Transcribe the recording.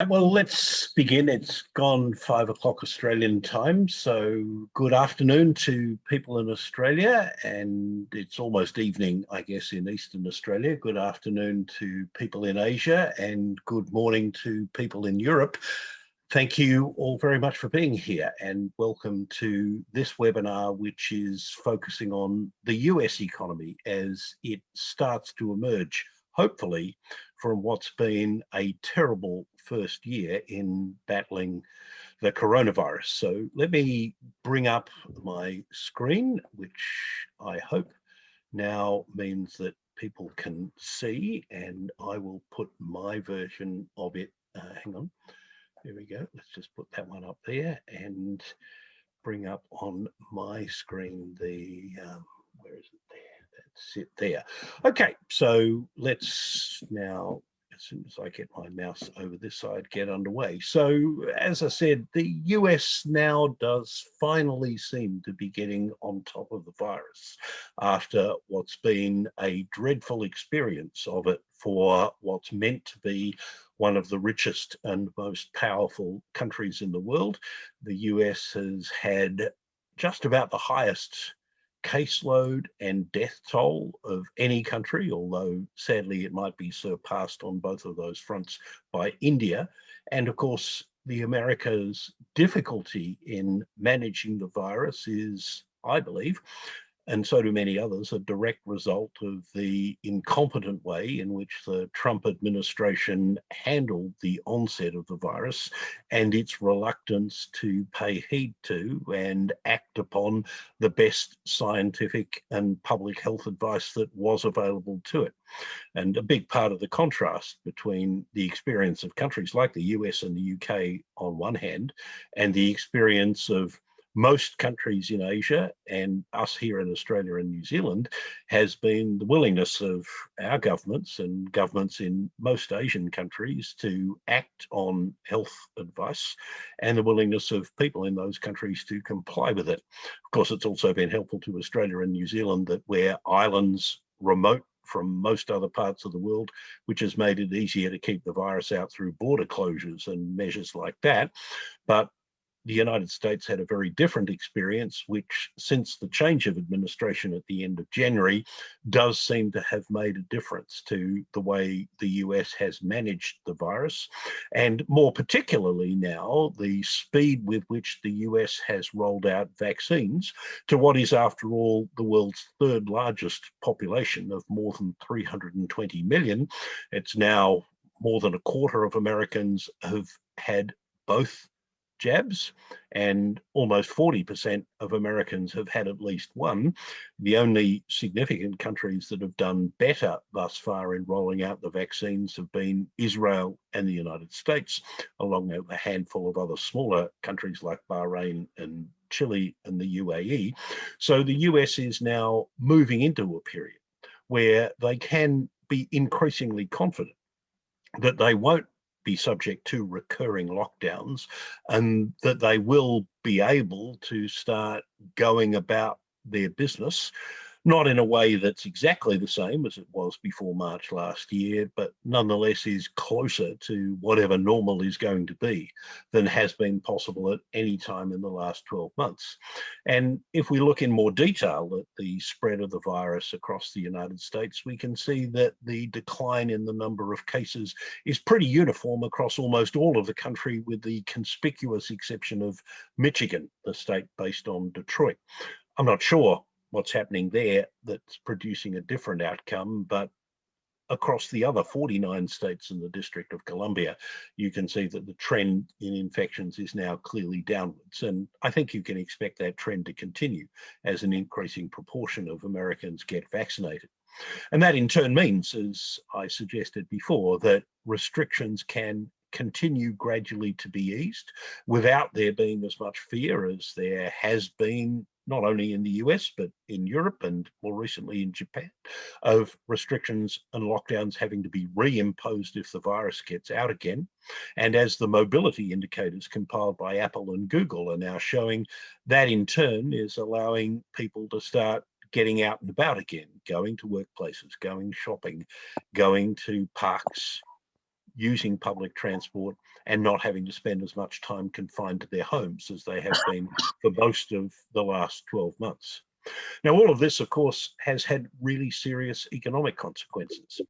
Well, let's begin. It's gone 5 o'clock Australian time. So good afternoon to people in Australia, and it's almost evening, I guess, in Eastern Australia. Good afternoon to people in Asia, and good morning to people in Europe. Thank you all very much for being here, and welcome to this webinar, which is focusing on the US economy as it starts to emerge, hopefully, from what's been a terrible first year in battling the coronavirus. So let me bring up my screen, which I hope now means that people can see, and I will put my version of it. Hang on. There we go. Let's just put that one up there and bring up on my screen the, where is it there? That's it there. Okay, so let's now, as soon as I get my mouse over this side, get underway. So as I said, the US now does finally seem to be getting on top of the virus after what's been a dreadful experience of it for what's meant to be one of the richest and most powerful countries in the world. The US has had just about the highest caseload and death toll of any country, although sadly it might be surpassed on both of those fronts by India. And of course, the America's difficulty in managing the virus is, I believe, and so do many others, a direct result of the incompetent way in which the Trump administration handled the onset of the virus and its reluctance to pay heed to and act upon the best scientific and public health advice that was available to it. And a big part of the contrast between the experience of countries like the US and the UK on one hand, and the experience of most countries in Asia and us here in Australia and New Zealand has been the willingness of our governments and governments in most Asian countries to act on health advice, and the willingness of people in those countries to comply with it. Of course, it's also been helpful to Australia and New Zealand that we're islands remote from most other parts of the world, which has made it easier to keep the virus out through border closures and measures like that. But the United States had a very different experience, which since the change of administration at the end of January does seem to have made a difference to the way the US has managed the virus. And more particularly now, the speed with which the US has rolled out vaccines to what is, after all, the world's third largest population of more than 320 million. It's now more than a quarter of Americans have had both jabs, and almost 40% of Americans have had at least one. The only significant countries that have done better thus far in rolling out the vaccines have been Israel and the United States, along with a handful of other smaller countries like Bahrain and Chile and the UAE. So the US is now moving into a period where they can be increasingly confident that they won't be subject to recurring lockdowns, and that they will be able to start going about their business, not in a way that's exactly the same as it was before March last year, but nonetheless is closer to whatever normal is going to be than has been possible at any time in the last 12 months. And if we look in more detail at the spread of the virus across the United States, we can see that the decline in the number of cases is pretty uniform across almost all of the country, with the conspicuous exception of Michigan, the state based on Detroit. I'm not sure what's happening there that's producing a different outcome, but across the other 49 states in the District of Columbia, you can see that the trend in infections is now clearly downwards. And I think you can expect that trend to continue as an increasing proportion of Americans get vaccinated. And that in turn means, as I suggested before, that restrictions can continue gradually to be eased without there being as much fear as there has been, not only in the US, but in Europe and more recently in Japan, of restrictions and lockdowns having to be reimposed if the virus gets out again. And as the mobility indicators compiled by Apple and Google are now showing, that in turn is allowing people to start getting out and about again, going to workplaces, going shopping, going to parks, using public transport and not having to spend as much time confined to their homes as they have been for most of the last 12 months. Now, all of this, of course, has had really serious economic consequences.